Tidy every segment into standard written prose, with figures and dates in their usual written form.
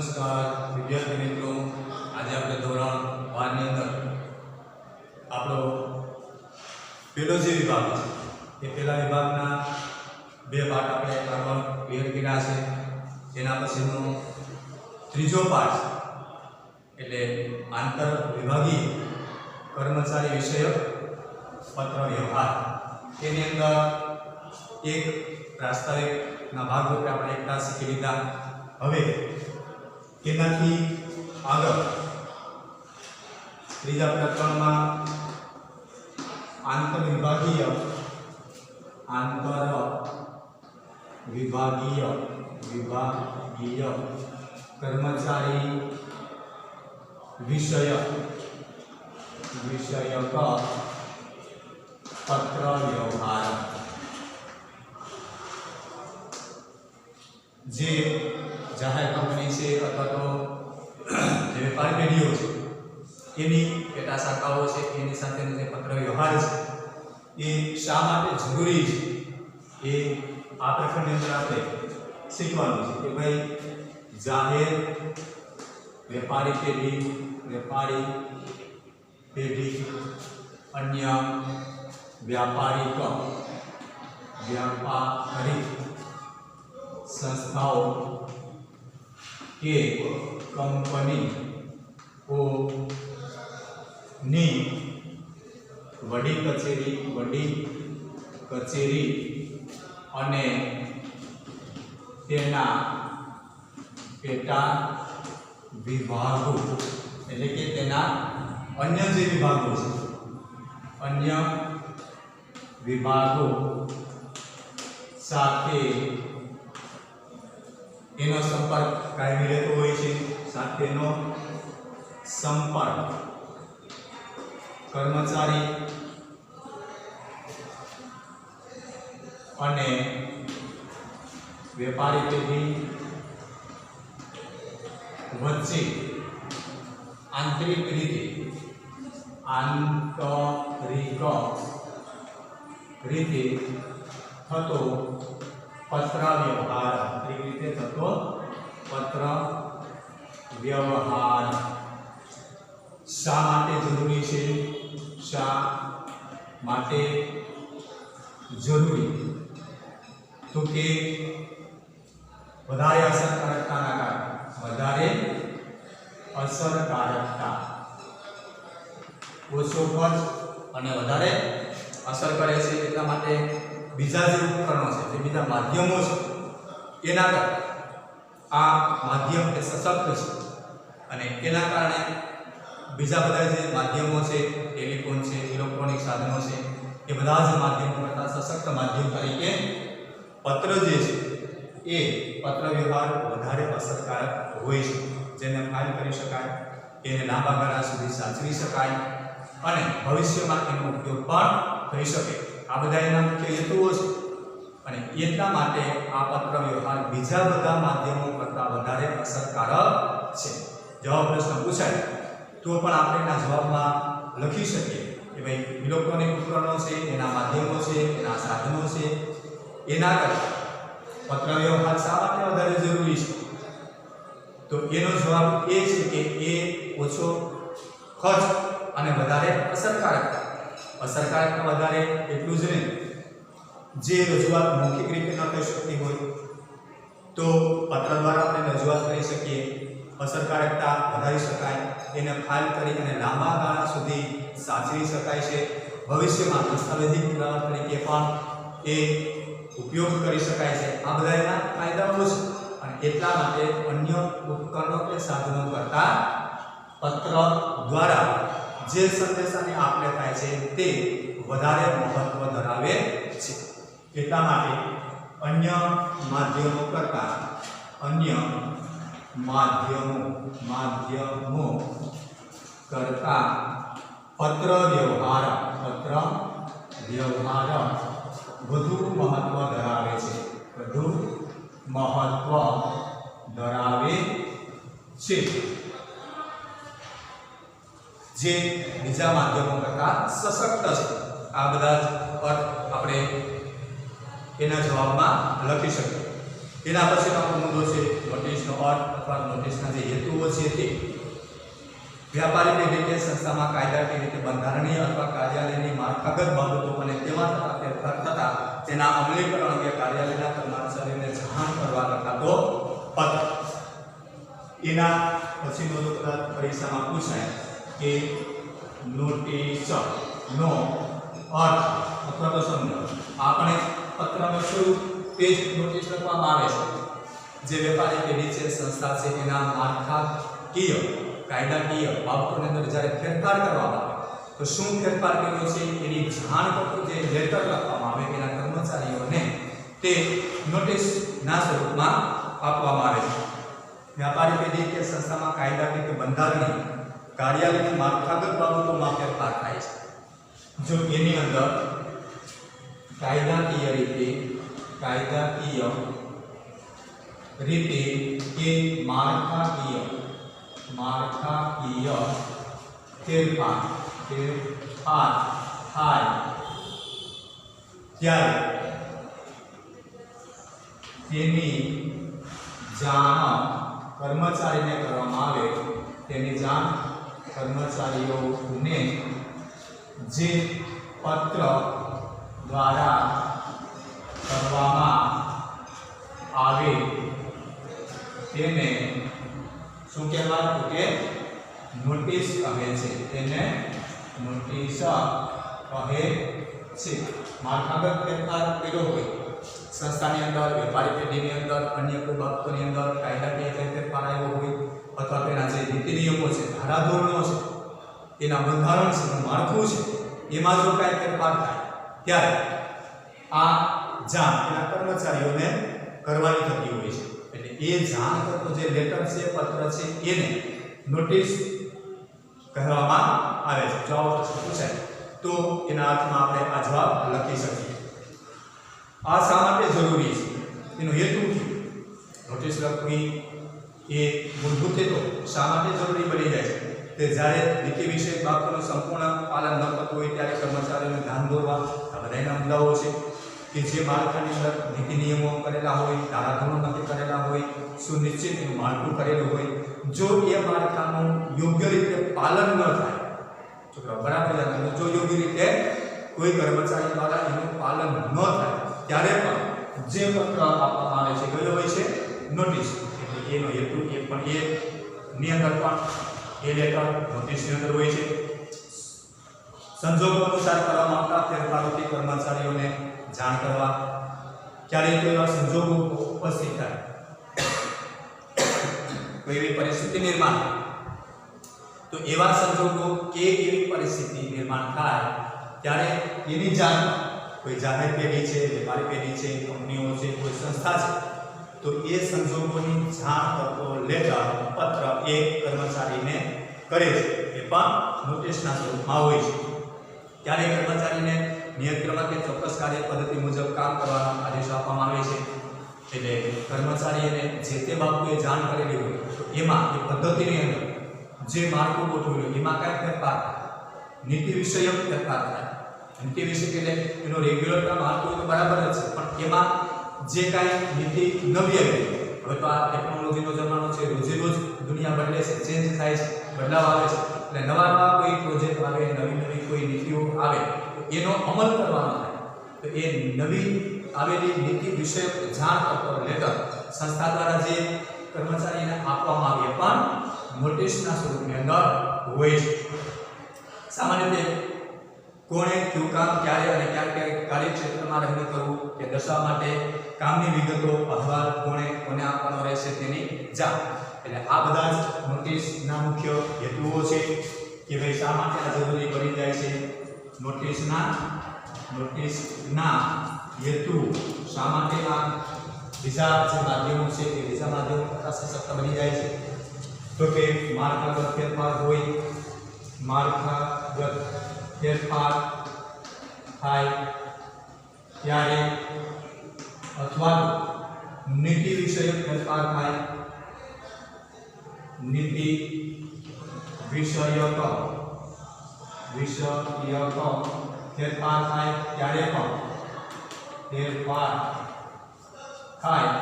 नमस्कार विद्यार्थी मित्रों, आज આપણે ધોરણ 12 ની અંદર આપણો પહેલો જે વિભાગ છે એ પહેલા વિભાગના બે પાઠ આપણે આગળ ક્લિયર કર્યા છે। એના પછીનો ત્રીજો પાઠ એટલે આંતર વિભાગીય કર્મચારી વિષયક પત્ર વ્યવહાર, એની અંદર એક પ્રાસ્તાવિકના ભાગરૂપે આપણે એકતા શીખી લીધા। હવે એનાથી આગળ ત્રીજા પ્રકરણમાં આંતર વિભાગીય કર્મચારી વિષયક પત્ર વ્યવહાર, જે જાહેર કંપની છે અથવા તો જે વેપારી પેઢીઓ છે એની પેટા શાખાઓ છે એની સાથેનો જે પત્ર વ્યવહાર છે એ શા માટે જરૂરી છે એ આ પ્રકરણની અંદર આપણે શીખવાનું છે કે ભાઈ જાહેર વેપારી પેઢી અન્ય व्यापारिक संस्थाओं के कंपनी को नी वडी कचेरी अने तेना पेटा विभागों એટલે કે તેના અન્ય જે વિભાગો છે अन्य विभागों साथे एनो संपर्क कायमी रहतो होय छे। साथेनो संपर्क कर्मचारी अने वेपारी पेढ़ी वच्चे आंतरिक रीते थतो पत्र व्यवहार शा माटे जरूरी छे? शा माटे जरूरी तो के वधारे असरकारकताना कारणे ओछो खर्च अने वधारे असर करे छे એટલા માટે બીજા જે ઉપકરણો છે જે બીજા માધ્યમો છે એના કરતા આ માધ્યમ એ સશક્ત છે અને એના કારણે બીજા બધા જે માધ્યમો છે ટેલિફોન છે ઇલેક્ટ્રોનિક સાધનો છે એ બધા જ માધ્યમો કરતા સશક્ત માધ્યમ તરીકે પત્ર જે છે એ પત્ર વ્યવહાર વધારે અસરકારક હોય છે, જેને ફાઇલ કરી શકાય, એને લાંબા ગાળા સુધી સાચવી શકાય અને ભવિષ્યમાં એનો ઉપયોગ પણ થઈ શકે। આ બધા એના મુખ્ય હેતુઓ છે અને એટલા માટે આ પત્ર વ્યવહાર બીજા બધા માધ્યમો કરતાં વધારે અસરકારક છે। જવાબ પ્રશ્ન પૂછાય તો પણ આપણે એના જવાબમાં લખી શકીએ કે ભાઈ ઇલેક્ટ્રોનિક ઉપકરણો છે, એના માધ્યમો છે, એના સાધનો છે, એના કરતાં પત્ર વ્યવહાર શા માટે વધારે જરૂરી છે? તો એનો જવાબ એ છે કે એ ઓછો ખર્ચ અને વધારે અસરકારકતા વધારે એટલું જ નહીં, જે રજૂઆત મૌખિક રીતે ન થઈ શકતી હોય તો પત્ર દ્વારા આપણે રજૂઆત કરી શકીએ, અસરકારકતા વધારી શકાય, એને ફાઇલ કરી અને લાંબા ગાળા સુધી સાચવી શકાય છે, ભવિષ્યમાં દસ્તાવેજી પુરાવા તરીકે પણ એ ઉપયોગ કરી શકાય છે। આ બધા એના ફાયદાઓ છે અને એટલા માટે અન્ય ઉપકરણો કે સાધનો કરતાં પત્ર દ્વારા જે સંદેશાની આપલે થાય છે તે વધારે મહત્વ ધરાવે છે। એટલા માટે અન્ય માધ્યમો કરતાં પત્ર વ્યવહાર વધુ મહત્વ ધરાવે છે, જે બીજા માધ્યમો કરતાં સશક્ત છે। આ બધા જ અર્થ આપણે એના જવાબમાં લખી શકીએ। એના પછીનો આપણો મુદ્દો છે નોટિસનો અર્થ અથવા નોટિસના જે હેતુઓ છે તે વ્યાપારિક રીતે સંસ્થામાં કાયદાકીય રીતે બંધારણીય અથવા કાર્યાલયની માળખાગત બાબતો અને તેમાં થતા ફેરફાર થતા તેના અમલીકરણ અંગે કાર્યાલયના કર્મચારીઓને જાણ કરવા લખાતો પત્ર. એના પછીનો જો કદાચ પરીક્ષામાં પૂછાય કે નોટિસનો અર્થ અથવા તો સમજો આપણે પત્રમાં શું પેજ નોટિસ લખવામાં આવે છે જે વેપારી પેઢી છે સંસ્થા છે એના માળખાકીય કાયદાકીય બાબતોની અંદર જ્યારે ફેરફાર કરવામાં આવે તો શું ફેરફાર કર્યો છે એની જાણ કરતું જે લેટર લખવામાં આવે એના કર્મચારીઓને તે નોટિસના સ્વરૂપમાં આપવામાં આવે છે. વ્યાપારી પેઢી કે સંસ્થામાં કાયદાકીય કે બંધારણીય કાર્યાલયની માળખાગત બાબતોમાં ફેરફાર થાય છે. જો એની અંદર કાયદાકીય રીતે કે માળખાકીય ફેરફાર થાય ત્યારે તેની જાણ કર્મચારીને કરવામાં આવે. તેની જાણ કર્મચારીઓને જે પત્ર દ્વારા કરવામાં આવે તેને શું કહેવાય તો કે નોટિસ કહે છે. તેને નોટિસ કહે છે. માળખાગત ફેરફાર કર્યો હોય સંસ્થાની અંદર વેપારી પેઢીની અંદર અન્ય કોઈ બાબતોની અંદર કાયદાકીય ફેરફાર આવ્યો હોય અથવા તેના જે નીતિ નિયમો છે ધારાધોરણો છે એના બંધારણ છે માળખું છે એમાં જો કાંઈ ફેરફાર થાય ત્યારે આ જાણ એના કર્મચારીઓને કરવાની થતી હોય છે. એટલે એ જાણ કરતો જે લેટર છે પત્ર છે એને નોટિસ કહેવામાં આવે છે. જો આવો પ્રશ્ન પૂછાય તો એના અર્થમાં આપણે આ જવાબ લખી શકીએ. આ શા માટે જરૂરી છે એનો હેતુ નોટિસ લખવી એ મૂળભૂત હેતુ શા માટે જરૂરી બની જાય છે તે જ્યારે નીતિ વિષયક બાબતોનું સંપૂર્ણ પાલન ન થતું હોય ત્યારે કર્મચારીઓને ધ્યાન દોરવા આ બધાના મુદ્દાઓ છે કે જે માળખાની અંદર નીતિ નિયમો કરેલા હોય ધારાધોરણો નક્કી કરેલા હોય સુનિશ્ચિત એનું માળખું કરેલું હોય જો એ માળખાનું યોગ્ય રીતે પાલન ન થાય છોકરા બરાબર જો યોગ્ય રીતે કોઈ કર્મચારી દ્વારા એનું પાલન ન થાય ત્યારે પણ જે પત્ર આપવામાં આવે છે કયો હોય છે નોટિસ. એટલે એનો હેતુ એ પણ એ ની અંદર પણ એ લેટર નોટિસની અંદર હોય છે. સંજોગો અનુસાર કરવામાં આવતા ફેરફારોથી કર્મચારીઓને જાણ કરવા. ક્યારેક કોઈ એવા સંજોગો ઉપસ્થિત થાય કોઈ એવી પરિસ્થિતિ નિર્માણ તો એવા સંજોગો કે એવી પરિસ્થિતિ નિર્માણ થાય ત્યારે એની જાણ કોઈ જાહેર પેઢી છે વેપારી પેઢી છે કંપનીઓ છે કોઈ સંસ્થા છે તો એ સંજોગોની જાણ કરતો લેટર પત્ર એ કર્મચારીને કરે છે. એ પણ નોટિસના સ્વરૂપમાં હોય છે. ત્યારે કર્મચારીને નિયત ક્રમાંકે ચોક્કસ કાર્ય પદ્ધતિ મુજબ કામ કરવાનો આદેશ આપવામાં આવે છે. એટલે કર્મચારીને જે તે બાબતે જાણ કરેલી હોય તો એમાં એ પદ્ધતિની અંદર જે માળખું ગોઠવેલું હોય એમાં કાંઈ ફેરફાર નીતિ વિષયક ફેરફાર થાય. નીતિ વિષયક એટલે એનો રેગ્યુલર કામ હાલતું હોય તો બરાબર જ છે પણ એમાં જે કાંઈ નીતિ નવી આવી હવે તો આ ટેકનોલોજીનો જમાનો છે રોજે રોજ દુનિયા બદલે છે ચેન્જ થાય છે બદલાવ આવે છે એટલે નવા કોઈ પ્રોજેક્ટ આવે નવી કોઈ નીતિઓ આવે તો એનો અમલ કરવાનો થાય તો એ નવી આવેલી નીતિ વિષયક જાણ કરતો લેટર સંસ્થા દ્વારા જે કર્મચારીને આપવામાં આવે પણ નોટિસના સ્વરૂપની અંદર હોય છે. સામાન્ય રીતે કોણે કયું કામ ક્યારે અને ક્યારે કાર્યક્ષેત્રમાં રહીને કરવું તે દર્શાવવા માટે કામની વિગતો અહેવાલ કોને આપવાનો રહેશે તેની જાણ. એટલે આ બધા જ નોટિસના મુખ્ય હેતુઓ છે કે ભાઈ શા માટે આ જરૂરી બની જાય છે. નોટિસના હેતુ શા માટે આ બીજા જે માધ્યમો છે તે બીજા માધ્યમો કરતાં સશક્ત બની જાય છે તો કે માળખાગત ફેરફાર હોય માળખાગત ફેરફાર થાય ત્યારે અથવા નીતિ વિષયક ફેરફાર થાય નીતિ વિષયક ફેરફાર થાય ત્યારે પણ ફેરફાર થાય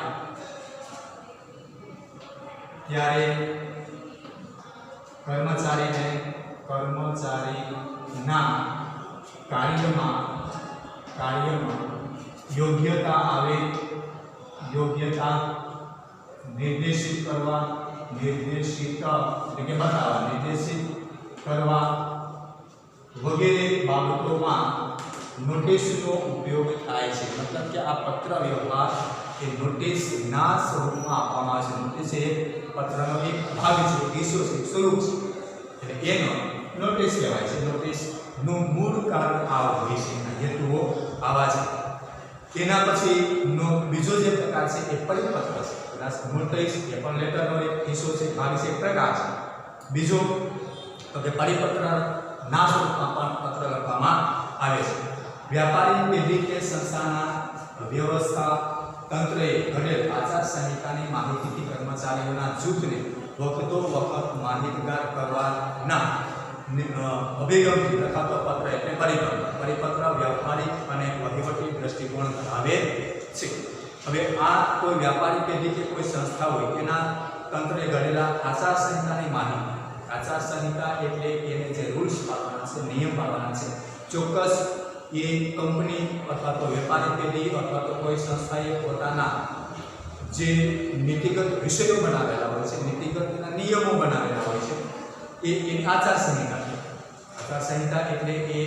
ત્યારે કર્મચારીના કાર્યમાં યોગ્યતા આવે, યોગ્યતા નિર્દેશિત કરવા વગેરે બાબતોમાં નોટિસનો ઉપયોગ થાય છે. મતલબ કે આ પત્ર વ્યવહાર એ નોટિસના સ્વરૂપમાં આપવામાં આવે છે. નોટિસ એ પત્રનો એક ભાગ છે, હિસ્સો છે, સ્વરૂપ છે, એટલે એનો નોટિસ કહેવાય છે. નોટિસનું મૂળ કારણ આ હોય છે, હેતુઓ આવા છે. એના પછીનો બીજો જે પ્રકાર છે એ પરિપત્ર છે. નોટિસ એ પણ લેટરનો એક હિસ્સો છે, ભાગ છે, એક પ્રકાર છે. બીજો તો કે પરિપત્રના સ્વરૂપમાં પણ પત્ર લખવામાં આવે છે. વ્યાપારી પેઢી કે સંસ્થાના વ્યવસ્થા તંત્રએ ઘડેલ આચાર સંહિતાની માહિતીથી કર્મચારીઓના જૂથને વખતો વખત માહિતગાર કરવાના અભિગમથી લખાતો પત્ર એટલે પરિપત્ર વ્યવહારિક અને વહીવટી દ્રષ્ટિકોણ ધરાવે છે. હવે આ કોઈ વ્યાપારી પેઢી કે કોઈ સંસ્થા હોય એના તંત્રે ઘડેલા આચાર સંહિતાની માહિતી, આચાર સંહિતા એટલે એને જે રૂલ્સ પાળવાના છે, નિયમ પાળવાના છે, ચોક્કસ એ કંપની અથવા તો વેપારી પેઢી અથવા તો કોઈ સંસ્થાએ પોતાના જે નીતિગત વિષયો બનાવેલા હોય છે, નીતિગતના નિયમો બનાવેલા હોય છે, એ આચાર સંહિતા છે. આચાર સંહિતા એટલે એ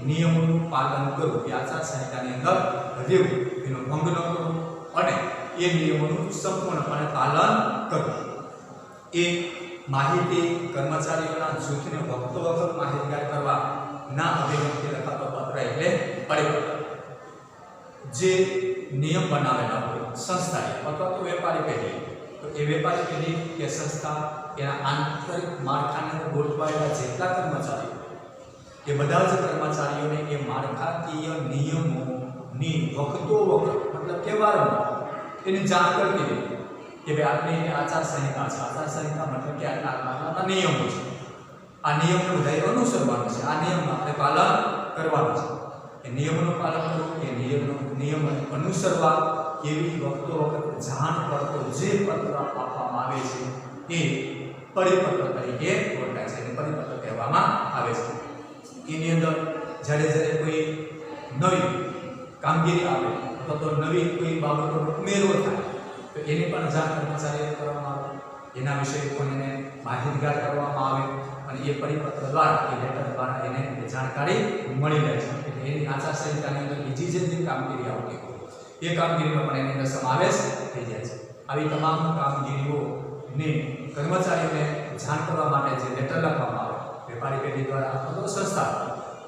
નિયમોનું પાલન કરવું, એ આચાર સંહિતાની અંદર રહેવું, એનો ભંગ ન કરવો અને એ નિયમોનું સંપૂર્ણપણે પાલન કરવું. એ માહિતી કર્મચારીઓના જૂથને વખતો વખત માહિતગાર કરવાના અભિગમથી લખાતો પત્ર એટલે પરિપત્ર. જે નિયમ બનાવેલા હોય સંસ્થાએ અથવા તો વેપારી પેઢી, તો એ વેપારી પેઢી કે સંસ્થા એના આંતરિક માળખાની અંદર ગોઠવાયેલા જેટલા કર્મચારીઓ, એ બધા જ કર્મચારીઓને એ માળખાકીય નિયમોની વખતો વખત મતલબ કે વારંવાર એની જાણ કરતી રહી કે ભાઈ આપણી આચાર સંહિતા છે. આચાર સંહિતા મતલબ કે આટલા નિયમો છે, આ નિયમને બધાએ અનુસરવાનું છે, આ નિયમનું આપણે પાલન કરવાનું છે. એ નિયમોનું પાલન કરવું, એ નિયમોને અનુસરવા એવી વખતો વખત જાણ કરતો જે પત્ર આપવામાં આવે છે એ પરિપત્ર તરીકે ઓળખાય છે, એને પરિપત્ર કહેવામાં આવે છે. એની અંદર જ્યારે કોઈ નવી કામગીરી આવે અથવા તો નવી કોઈ બાબતોનો ઉમેરો થાય તો એની પણ જાણ કર્મચારીઓને કરવામાં આવે, એના વિશે પણ એને માહિતગાર કરવામાં આવે અને એ પરિપત્ર દ્વારા, એ લેટર દ્વારા એને જાણકારી મળી જાય છે. એટલે એની આચાર સંહિતાની અંદર બીજી જે કામગીરી આવતી હોય એ કામગીરીનો પણ એની અંદર સમાવેશ થઈ જાય છે. આવી તમામ કામગીરીઓને કર્મચારીઓને જાણ કરવા માટે જે લેટર લખવામાં આવે વેપારી પેઢી દ્વારા અથવા તો સંસ્થા,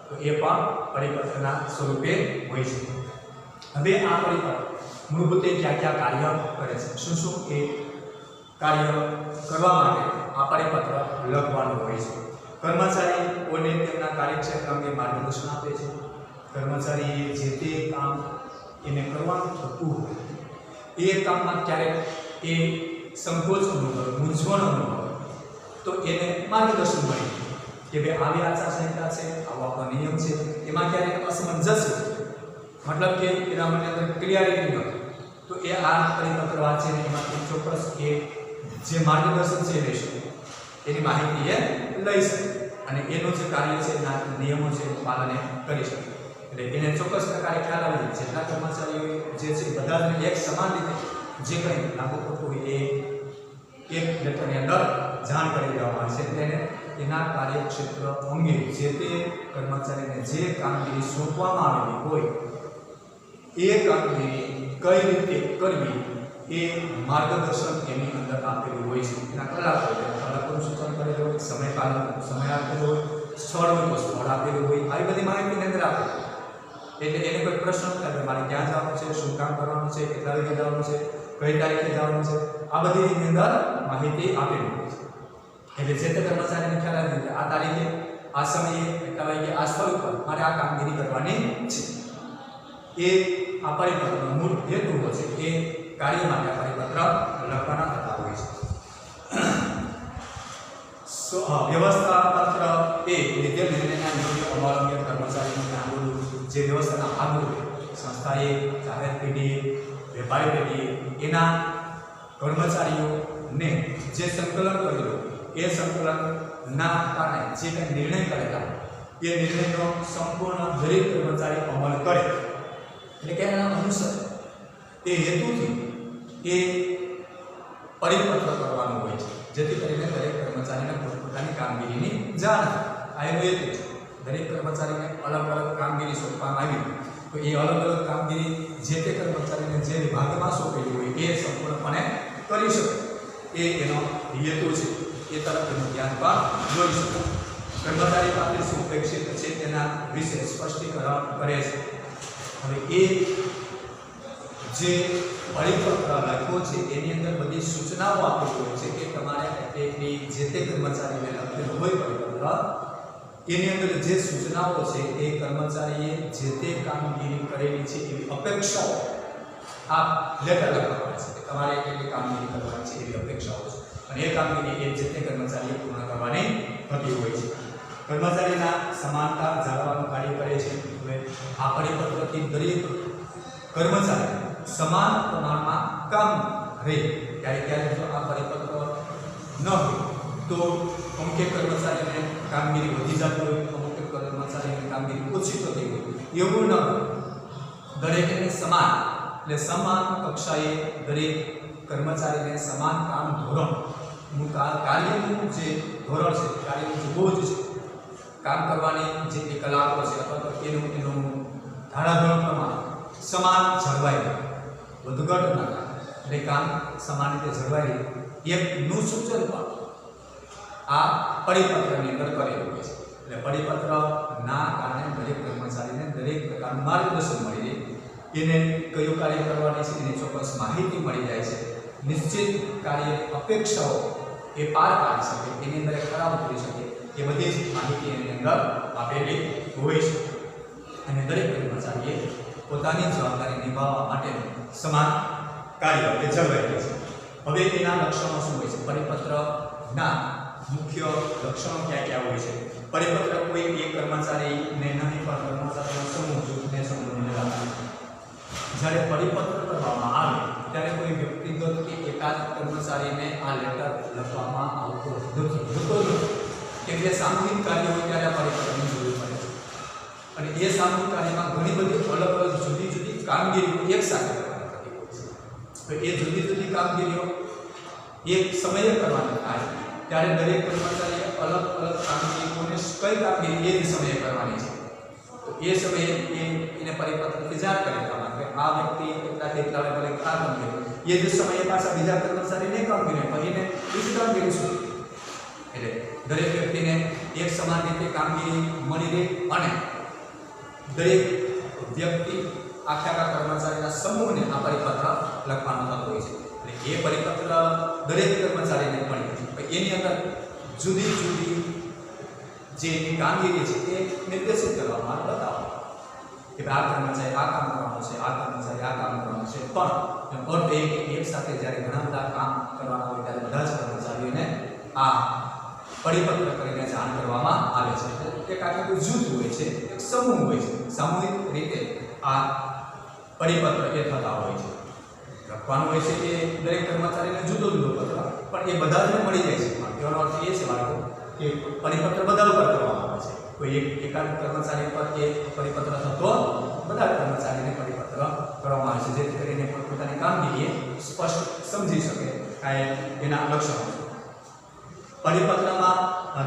તો એ પણ પરિપત્રના સ્વરૂપે હોય છે. હવે આ પરિપત્ર મૂળભૂત ક્યાં કાર્ય કરે છે, શું એ કાર્ય કરવા માટે આ પરિપત્ર લખવાનું હોય છે. કર્મચારીઓને તેમના કાર્યક્ષેત્ર અંગે માર્ગદર્શન આપે છે. કર્મચારીએ જે તે કામ એને કરવાનું થતું હોય એ કામમાં ક્યારેક એ સંકોચ અનુભવે, મૂંઝવણ અનુભવે તો એને માર્ગદર્શન મળે કે ભાઈ આવી આચાર સંહિતા છે, આવો આપણો નિયમ છે, એમાં ક્યારેક અસમંજસ મતલબ કે એના મને અંદર ક્લિયરિટી ન તો એ આ પરિપત્ર વાંચીને એમાંથી ચોક્કસ એ જે માર્ગદર્શન છે એ લઈ શકે, એની માહિતી એ લઈ શકે અને એનું જે કાર્ય છે એના નિયમો છે એનું પાલન કરી શકે. એટલે એને ચોક્કસ પ્રકારે ખ્યાલ આવે છે જેટલા કર્મચારીઓ જે છે બધાને એક સમાન રીતે જે કંઈ લાગુ પડતું હોય એ એક લેટરની અંદર જાણ કરી દેવામાં આવે છે. એટલે એને એના કાર્યક્ષેત્ર અંગે જે તે કર્મચારીને જે કામગીરી સોંપવામાં આવેલી હોય એ કામગીરી કઈ રીતે કરવી એ માર્ગદર્શન એની અંદર આપેલું હોય છે. એના કલાકોનું સૂચન કરેલું હોય, સમય આપેલો હોય, સ્થળ હોય તો સ્થળ આપેલું હોય, આવી બધી માહિતી એની અંદર આપેલી. એટલે એને કોઈ પ્રશ્ન થાય મારે ક્યાં જવાનું છે, શું કામ કરવાનું છે, કેટલા વાગે જવાનું છે, કઈ તારીખે જવાનું છે, આ બધી એની અંદર માહિતી આપેલી હોય છે. એટલે જે તે કર્મચારીને ખ્યાલ આવે કે આ તારીખે આ સમયે એટલા વાગે આ સ્થળ ઉપર મારે આ કામગીરી કરવાની છે. એ આ પરિપત્રનો મૂળ હેતુ હોય છે એ કાર્ય માટે આ પરિપત્ર લખવાના થતા હોય છે. વ્યવસ્થા પત્ર એ લીધેલ નિર્ણયના યોગ્ય અમલ અંગે કર્મચારીનું ધ્યાન દોરવું. જે વ્યવસ્થાના ભાગ હોય સંસ્થાએ, જાહેર પેઢીએ, વેપારી પેઢીએ એના કર્મચારીઓ ને જે સંકલન કરેલું એ સંકલનના કારણે જે કંઈ નિર્ણય કરેલા એ નિર્ણયનો સંપૂર્ણ દરેક કર્મચારી અમલ કરે એટલે કે એના અનુસાર એ હેતુથી એ પરિપત્ર કરવાનું હોય છે, જેથી કરીને દરેક કર્મચારીને પોતપોતાની કામગીરીની જાણ થાય. આ એનો હેતુ છે. દરેક કર્મચારીને અલગ અલગ કામગીરી સોંપવામાં આવી તો એ અલગ અલગ કામગીરી જે તે કર્મચારીને જે વિભાગમાં સોંપેલી હોય એ સંપૂર્ણપણે કરી શકે એ એનો હેતુ છે. એ તરફ એનું ધ્યાન પણ દોરી શકે. કર્મચારી પાસે શું અપેક્ષિત છે તેના વિશે સ્પષ્ટીકરણ કરે છે. હવે એ જે પરિપત્ર લખ્યો છે એની અંદર બધી સૂચનાઓ આપેલી હોય છે કે તમારે એ જે તે કર્મચારીને લખેલું હોય પરિપત્ર એની અંદર જે સૂચનાઓ છે એ કર્મચારીએ જે તે કામગીરી કરેલી છે એવી અપેક્ષાઓ આ લેટર લખવામાં આવે છે કે તમારે કેટલી કામગીરી કરવાની છે એવી અપેક્ષાઓ છે અને એ કામગીરી એ જે તે કર્મચારીએ પૂર્ણ કરવાની થતી હોય છે. કર્મચારીના સમાનતા જાળવવાનું કાર્ય કરે છે. હવે આ પરિપત્રથી દરેક કર્મચારી સમાન પ્રમાણમાં કામ રહે. ત્યારે જો આ પરિપત્ર ન હોય તો અમુક કર્મચારીને કામગીરી વધી જતી હોય, અમુક કર્મચારીની કામગીરી ઓછી થતી હોય, એવું ન હોય. દરેકને સમાન એટલે સમાન કક્ષાએ દરેક કર્મચારીને સમાન કામ ધોરણ કાર્યનું જે ધોરણ છે, કાર્યનું જે બોજ છે, કામ કરવાની જે કલાકો છે અથવા તો એનું ધારાધોરણ પ્રમાણે સમાન જળવાઈ રહે, વધઘટ ન થાય એટલે કામ સમાન રીતે જળવાઈ રહે એકનું સૂચન પણ આ પરિપત્રની અંદર કરેલું હોય છે. એટલે પરિપત્રના કારણે દરેક કર્મચારીને દરેક પ્રકારનું માર્ગદર્શન મળી રહે, એને કયું કાર્ય કરવાની છે એની ચોક્કસ માહિતી મળી જાય છે, નિશ્ચિત કાર્યની અપેક્ષાઓ એ પાર પાડી શકે, એની અંદર ખરાબ કરી શકે એ બધી જ માહિતી એની અંદર આપેલી હોય છે. અને દરેક કર્મચારીએ પોતાની જવાબદારી નિભાવવા માટે સમાન કાર્ય એ જળવાઈ રહે છે. હવે એના લક્ષણો શું હોય છે? પરિપત્રના મુખ્ય લક્ષણો ક્યાં ક્યાં હોય છે? પરિપત્ર કોઈ એક કર્મચારીને નહીં પણ કર્મચારીનો સમૂહ જૂથને સંબોધીને લખાય. જ્યારે પરિપત્ર કરવામાં આવે ત્યારે કોઈ વ્યક્તિગત કે એકાદ કર્મચારીને આ લેટર લખવામાં આવતો નથી. કેમ કે સામૂહિક કાર્ય હોય ત્યારે આ પરિપત્રની જરૂર પડે છે અને એ સામૂહિક કાર્યમાં ઘણી બધી અલગ અલગ જુદી જુદી કામગીરીઓ એકસાથે કરવાની થતી હોય છે. તો એ જુદી જુદી કામગીરીઓ એક સમયે કરવાની થાય ત્યારે દરેક કર્મચારીએ અલગ અલગ કામગીરીઓને કઈ કામગીરી એ જ સમયે કરવાની છે. તો એ સમયે એને પરિપત્રથી જાણ કરી દેવામાં કે આ વ્યક્તિ એટલા ભલે આ કામગીરી એ જ સમયે પાછા બીજા કર્મચારીને કામગીરી પણ એને બીજી કામગીરી શું એટલે દરેક વ્યક્તિને એક સમાન રીતે કામગીરી મળી રહે અને દરેક વ્યક્તિ આખા કર્મચારીના સમૂહને આ પરિપત્ર લખવાનો થતો હોય છે. એટલે એ પરિપત્ર દરેક કર્મચારીને મળી એની અંદર જુદી જુદી જે કામગીરી છે એ નિર્દેશિત કરવામાં બતાવો કે આ કર્મચારી આ કામ કરવાનું છે, આ કર્મચારી આ કામ કરવાનું છે. પણ અર્થ એ કે એક સાથે જ્યારે ઘણા બધા કામ કરવાના હોય ત્યારે બધા જ કર્મચારીઓને આ પરિપત્ર કરીને જાણ કરવામાં આવે છે. એક આખું જૂથ હોય છે, એક સમૂહ હોય છે, સામૂહિક રીતે આ પરિપત્ર એ થતા હોય છે. લખવાનું હોય છે કે દરેક કર્મચારીને જુદો જુદો પત્ર પણ એ બધા જ મળી જાય છે. તેનો અર્થ એ છે બાળકો કે પરિપત્ર બધા ઉપર કરવામાં આવે છે. કોઈ એકાદ કર્મચારી પર એ પરિપત્ર થતો બધા કર્મચારીને પરિપત્ર કરવામાં આવે છે, જેથી કરીને પોતાની કામગીરી સ્પષ્ટ સમજી શકે. આ એના લક્ષણો છે. પરિપત્રમાં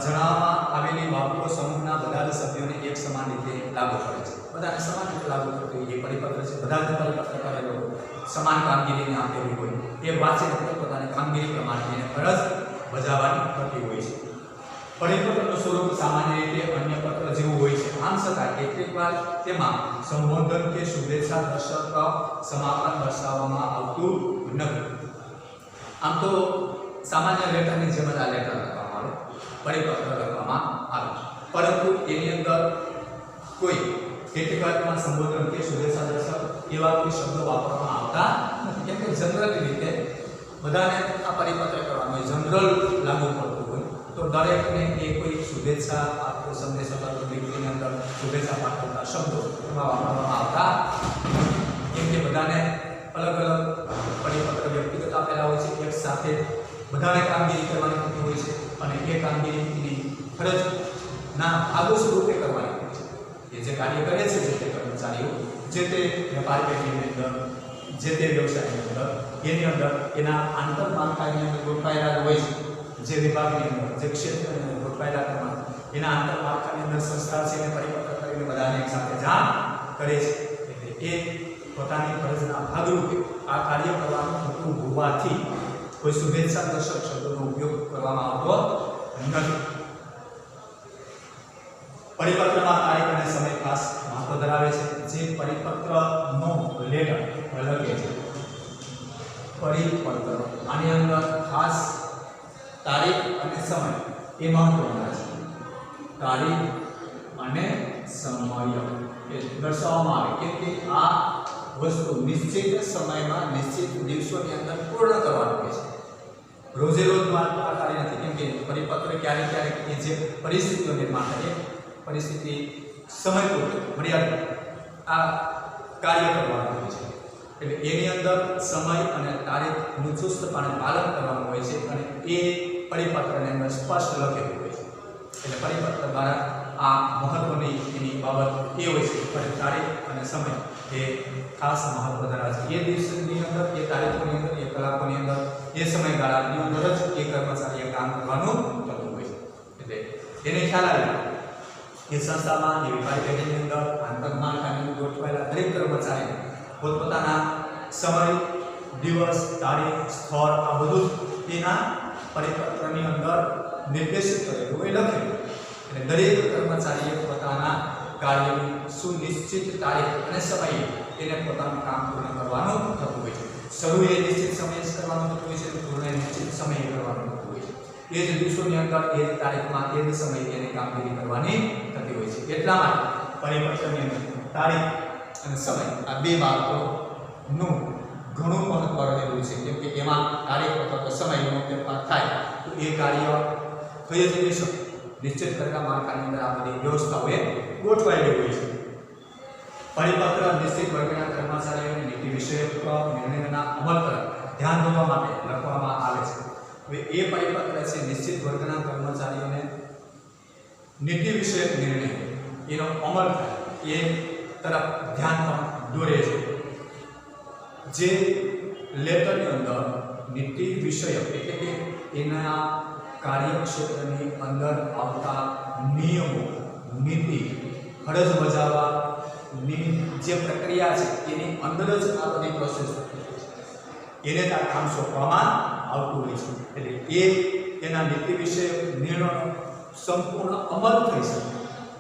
જણાવવામાં આવેલી બાબતો સમૂહના બધા જ સભ્યોને એક સમાન રીતે લાગુ પડે છે. બધાને સમાન રીતે લાગુ પડતું એ પરિપત્ર છે. બધા જ પરિપત્ર કરેલો સમાન કામગીરીને આપેલી હોય એ વાંચીને પોતાની કામગીરી પ્રમાણે એને ફરજ બજાવવાની થતી હોય છે. પરિપત્રનું સ્વરૂપ સામાન્ય રીતે અન્ય પત્ર જેવું હોય છે. આમ છતાં કેટલીક વાર તેમાં સંબોધન કે શુભેચ્છા દર્શક સમાપન દર્શાવવામાં આવતું નથી. આમ તો સામાન્ય લેટરની જેમ જ આ લેટર લખવામાં આવે, પરિપત્ર લખવામાં આવે, પરંતુ એની અંદર કોઈ કેટલીકમાં સંબોધન કે શુભેચ્છા દર્શક એવા કોઈ શબ્દો વાપરવામાં આવતા નથી. કેમ કે જનરલી રીતે બધાને આ પરિપત્ર કરવાનો હોય, જનરલ લાગુ પડતું હોય તો દરેકને એ કોઈ શુભેચ્છા આપતો સંદેશ અથવા વ્યક્તિની અંદર શુભેચ્છા પાઠવતા શબ્દો એમાં વાપરવામાં આવતા કેમ કે બધાને અલગ અલગ પરિપત્ર વ્યક્તિગત આપેલા હોય છે, એક સાથે બધાને કામગીરી કરવાની થતી હોય છે અને એ કામગીરીની ફરજના ભાગો સ્વરૂપે કરવાની હોય છે. એ જે કાર્ય કરે છે જે તે કર્મચારીઓ જે તે વેપાર પેઢીની અંદર જે તે વ્યવસાયની અંદર એની અંદર એના આંતરમાળખાની અંદર ગોઠવાયેલા હોય છે. જે વિભાગની અંદર જે ક્ષેત્રની અંદર ગોઠવાયેલા પ્રમાણે એના આંતરમાળખાની અંદર સંસ્થા છે એને પરિપત્ર કરીને બધાને એક સાથે જાણ કરે છે. એટલે એ પોતાની ફરજના ભાગરૂપે આ કાર્ય કરવાનું થતું હોવાથી કોઈ શુભેચ્છા દર્શક શબ્દોનો ઉપયોગ કરવામાં આવતો નથી. પરિપત્રમાં તારીખ અને સમય ખાસ મહત્વ ધરાવે છે. જે પરિપત્રનો લેટર લખે છે પરિપત્ર આની અંદર ખાસ તારીખ અને સમય એ મહત્વના છે. તારીખ અને સમય એ દર્શાવવામાં આવે કેમ કે આ વસ્તુ નિશ્ચિત સમયમાં નિશ્ચિત દિવસોની અંદર પૂર્ણ કરવાનું હોય છે. રોજે રોજ આ કાર્ય નથી કેમ કે પરિપત્ર ક્યારેક ક્યારેક એ જે પરિસ્થિતિઓ નિર્માણ થાય પરિસ્થિતિ સમય પૂરતું મર્યાદિત આ કાર્ય કરવાનું હોય છે. એટલે એની અંદર સમય અને તારીખનું ચુસ્તપણે પાલન કરવાનું હોય છે અને એ પરિપત્રની અંદર સ્પષ્ટ લખેલું હોય છે. એટલે પરિપત્ર દ્વારા આ મહત્વની એની બાબત એ હોય છે કે તારીખ અને સમય એ ખાસ મહત્વ ધરાવે છે. એ દિવસની અંદર એ તારીખોની અંદર એ કલાકોની અંદર એ સમયગાળાની અંદર જ એ કર્મચારીએ કામ કરવાનું થતું હોય છે. એટલે એને ખ્યાલ આવે કે સંસ્થામાં એ વેપારી પેઢીની અંદર આંતરમાળખાની ગોઠવાયેલા દરેક કર્મચારીને પોતપોતાના સમય દિવસ તારીખ સ્થળ આ બધું જ એના પરિપત્રની અંદર નિર્દેશિત કરેલું હોય લખેલું. એટલે દરેક કર્મચારીએ પોતાના કાર્યની સુનિશ્ચિત તારીખ અને સમયે એને પોતાનું કામ પૂર્ણ કરવાનું થતું હોય છે. શરૂ એ નિશ્ચિત સમયે જ કરવાનું થતું હોય છે અને પૂર્ણ નિશ્ચિત સમયે કરવાનું થતું હોય છે. એ જ દિવસોની અંદર એ જ તારીખમાં એ જ સમયે એની કામગીરી કરવાની થતી હોય છે. એટલા માટે પરિપત્રની અંદર તારીખ અને સમય આ બે બાબતોનું ઘણું મહત્વ રહેલું છે કેમ કે એમાં તારીખ અથવા તો સમયનો ફેરફાર થાય તો એ કાર્ય થઈ જ નહીં શકે. નિશ્ચિત કરેલા માળખાની અંદર આ બધી વ્યવસ્થાઓએ ગોઠવાયેલી હોય છે. પરિપત્ર નિશ્ચિત વર્ગના કર્મચારીઓને નીતિ વિષયક નિર્ણયોના અમલ તરફ ધ્યાન દોરવા માટે લખવામાં આવે છે. હવે એ પરિપત્ર છે નિશ્ચિત વર્ગના કર્મચારીઓને નીતિ વિષયક નિર્ણય એનો અમલ થાય એ તરફ ધ્યાન પણ દોરે છે. જે લેટરની અંદર નીતિ વિષયક એટલે કે એના કાર્યક્ષેત્રની અંદર આવતા નિયમો નીતિ ફરજ બજાવવાની જે પ્રક્રિયા છે એની અંદર જ આ બધી પ્રોસેસ એને આ કામ સોંપવામાં આવતું હોય છે. એટલે એ એના નીતિ વિષયક નિર્ણયનો સંપૂર્ણ અમલ થઈ શકે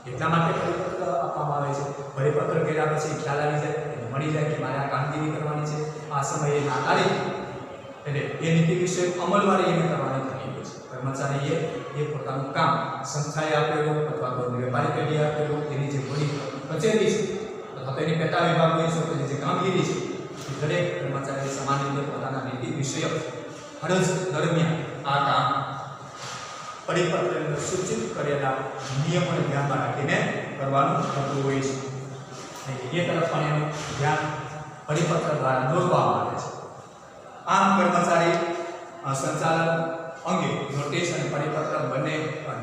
એટલા માટે પરિપત્ર આપવામાં આવે છે. પરિપત્ર કર્યા પછી ખ્યાલ આવી જાય મળી જાય કે મારે આ કામગીરી કરવાની છે આ સમયે આ તારીખ એટલે એ નીતિ વિષયક અમલવાળી એને કરવાની થતી હોય છે. કર્મચારીએ એ પોતાનું કામ સંસ્થાએ આપેલું અથવા તો વેપારી પેઢીએ આપેલું એની જે બધી કચેરી છે અથવા તો એની પેટા વિભાગની સોંપેલી જે કામગીરી છે દરેક કર્મચારીએ સમાન રીતે પોતાના નીતિ વિષયક ફરજ દરમિયાન આ કામ પરિપત્રની અંદર સૂચિત કરેલા નિયમોને ધ્યાનમાં રાખીને કરવાનું થતું હોય છે. એ તરફ પણ એનું ધ્યાન પરિપત્ર દ્વારા દોરવામાં આવે છે. આમ કર્મચારી સંચાલન અંગે નોટિસ અને પરિપત્ર બંને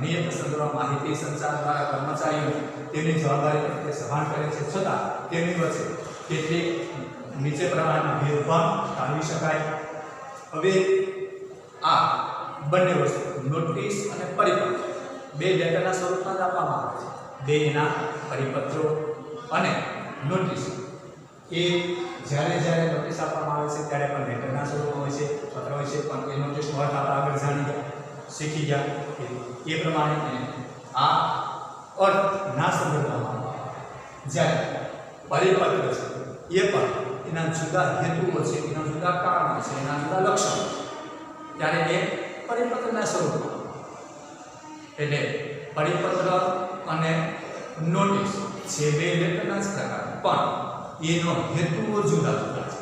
નિયત સંદર્ભ માહિતી સંચાર દ્વારા કર્મચારીઓ તેમની જવાબદારી પ્રત્યે સભાન કરે છે છતાં તેમની વચ્ચે કેટલીક નીચે પ્રમાણના ભેદભાવ ટાળવી શકાય. હવે આ બંને વસ્તુ નોટિસ અને પરિપત્ર બે લેટરના સ્વરૂપમાં જ આપવામાં આવે છે. બે એના પરિપત્રો અને નોટિસ એ જ્યારે જ્યારે નોટિસ આપવામાં આવે છે ત્યારે પણ લેટરના સ્વરૂપમાં હોય છે પત્ર હોય છે પણ એ નોટિસનો અર્થ આપણે આગળ જાણી ગયા શીખી ગયા એ પ્રમાણે આ અર્થના સંદર્ભમાં જ્યારે પરિપત્ર છે એ પણ એના જુદા હેતુઓ છે એના જુદા કારણો છે એના જુદા લક્ષણો ત્યારે એ પરિપત્રના સ્વરૂપમાં એટલે પરિપત્ર અને નોટિસ છે બે લેટરના જ પ્રકાર પણ એનો હેતુઓ જુદા જુદા છે.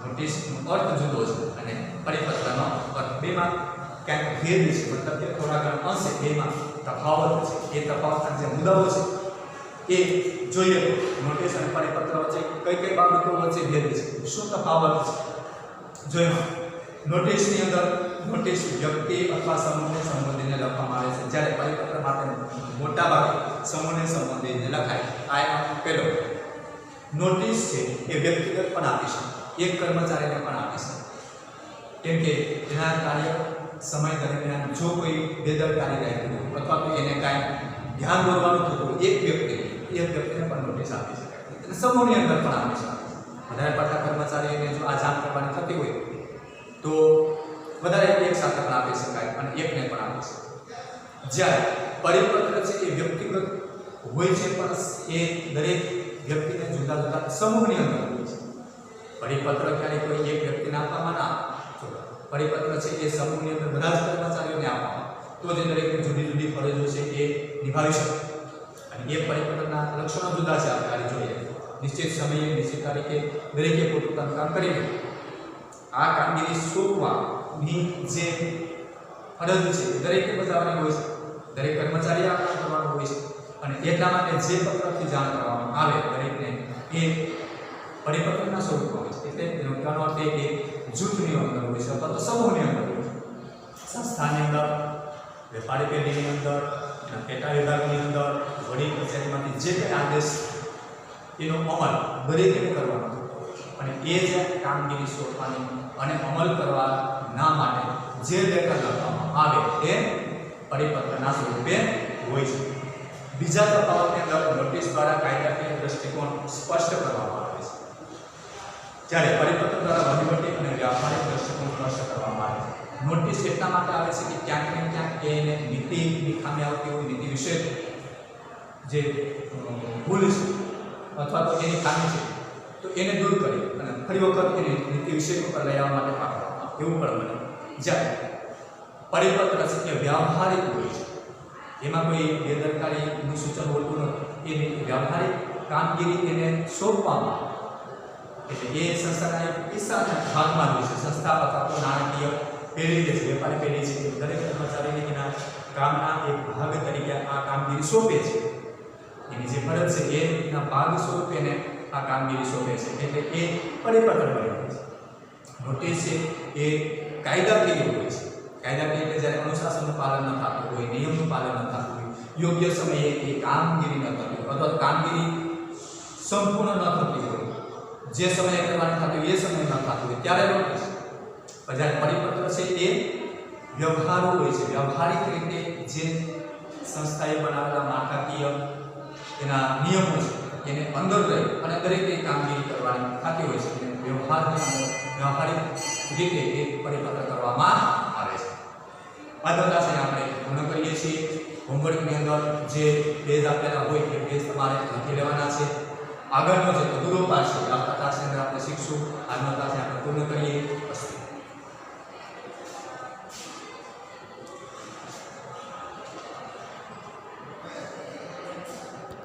નોટિસનો અર્થ જુદો છે અને પરિપત્રનો અર્થ બેમાં ક્યાંક ભેદ છે મતલબ કે થોડા ઘણા અંશે બેમાં તફાવત છે. એ તફાવતના જે મુદ્દાઓ છે એ જોઈએ નોટિસ અને પરિપત્ર વચ્ચે કઈ કઈ બાબતો વચ્ચે ભેદ છે શું તફાવત છે. જોઈએ નોટિસની અંદર નોટિસ વ્યક્તિ અથવા સમૂહને સંબોધીને લખવામાં આવે છે, જ્યારે પરિપત્ર માટે મોટા ભાગે સમૂહને સંબોધીને લખાય. આ એનો પહેલો. નોટિસ છે એ વ્યક્તિગત પણ આપી શકે, એક કર્મચારીને પણ આપી શકે, કેમ કે એના કાર્ય સમય દરમિયાન જો કોઈ બેદરકારી રહેતી હોય અથવા તો એને કાંઈ ધ્યાન દોરવાનું થતું હોય એક વ્યક્તિને પણ નોટિસ આપી શકાય. અને સમૂહની અંદર પણ આપી શકાય. વધારે પડતા કર્મચારીઓને જો આ જાણ કરવાની થતી હોય તો વધારે એક સાથે પણ આપી શકાય અને એકને પણ આપી શકાય. જ્યારે પરિપત્ર છે એ વ્યક્તિગત હોય છે પણ એ દરેક વ્યક્તિને જુદા જુદા સમૂહની અંદર હોય છે. પરિપત્ર ક્યારેય કોઈ એક વ્યક્તિને આપવામાં ના આવે. પરિપત્ર છે એ સમૂહની અંદર બધા જ કર્મચારીઓને આપવામાં તો જે દરેકની જુદી જુદી ફરજો છે એ નિભાવી શકે. અને એ પરિપત્રના લક્ષણો જુદા છે. આપણે આ જોઈએ નિશ્ચિત સમયે નિશ્ચિત તારીખે દરેકે પોતાનું કામ કરીને આ કામગીરી સોંપવાની જે ફરજ છે દરેકે બજાવવાની હોય છે. દરેક કર્મચારી આ કામ કરવાનું હોય છે અને એટલા માટે જે પત્રથી જાણ કરવામાં આવે દરેકને એ પરિપત્રના સ્વરૂપમાં હોય છે. એટલે એનો કહેવાનો અર્થ એ કે જૂથની અંદર હોય છે અથવા તો સમૂહની અંદર હોય છે. સંસ્થાની અંદર, વેપારી પેઢીની અંદર, એના પેટા વિભાગની અંદર, વડી કચેરીમાંથી જે કંઈ આદેશ એનો અમલ દરેકે કરવાનો અને એ જે કામગીરી સોંપવાની અને અમલ કરવાના માટે જે લેટર લખવામાં આવે તે પરિપત્રના સ્વરૂપે હોય છે. બીજા તફાવતની અંદર નોટિસ દ્વારા કાયદાકીય દ્રષ્ટિકોણ સ્પષ્ટ કરવામાં આવે છે, જ્યારે પરિપત્ર દ્વારા વહીવટી અને વ્યાપારિક દ્રષ્ટિકોણ સ્પષ્ટ કરવામાં આવે છે. નોટિસ એટલા માટે આવે છે કે ક્યાંક ને ક્યાંક એને નીતિની ખામી આવતી હોય, નીતિ વિશે જે ભૂલ છે અથવા તો એની ખામી છે તો એને દૂર કરી અને ફરી વખત એને નીતિ વિષય પર લઈ આવવા માટે પાડવામાં એવું પણ બને. જ્યારે પરિપત્ર છે એ વ્યવહારિક હોય છે, એમાં કોઈ બેદરકારીનું સૂચન હોતું નથી. એની વ્યવહારિક કામગીરી એને સોંપવામાં એટલે એ સંસ્થાના એક હિસ્સાના ભાગમાં હોય છે. સંસ્થા અથવા તો નાણાકીય પેઢી જે છે, વેપારી પેઢી છે, દરેક કર્મચારીને એના કામના એક ભાગ તરીકે આ કામગીરી સોંપે છે. એની જે ફરજ છે એના ભાગ સ્વરૂપે એને આ કામગીરી સોંપે છે. એટલે એ પરિપત્ર બની જાય છે. નોટિસ છે એ કાયદાકીય હોય છે. કાયદાકીય એટલે જ્યારે અનુશાસનનું પાલન ન થતું હોય, નિયમનું પાલન ન થતું હોય, યોગ્ય સમયે એ કામગીરી ન થતી હોય અથવા કામગીરી સંપૂર્ણ ન થતી હોય, જે સમયે કરવાની થતી હોય એ સમયે ન થતું હોય ત્યારે નોટિસ. પણ જ્યારે પરિપત્ર છે એ વ્યવહારો હોય છે. વ્યવહારિક રીતે જે સંસ્થાએ બનાવેલા માળખાકીય એના નિયમો છે એને અંદર રહી અને દરેકે કામગીરી કરવાની થતી હોય છે. એટલે વ્યવહારિક રીતે એ પરિપત્ર કરવામાં આવે છે. આ બધા છે આપણે પૂર્ણ કરીએ છીએ. હોમવર્કની અંદર જે પેજ આપેલા હોય એ પેજ તમારે લખી લેવાના છે. આગળનો જે અધૂરો પાઠ છે આવતા તાસની અંદર આપણે શીખશું. આજનો તાસ આપણે પૂર્ણ કરીએ.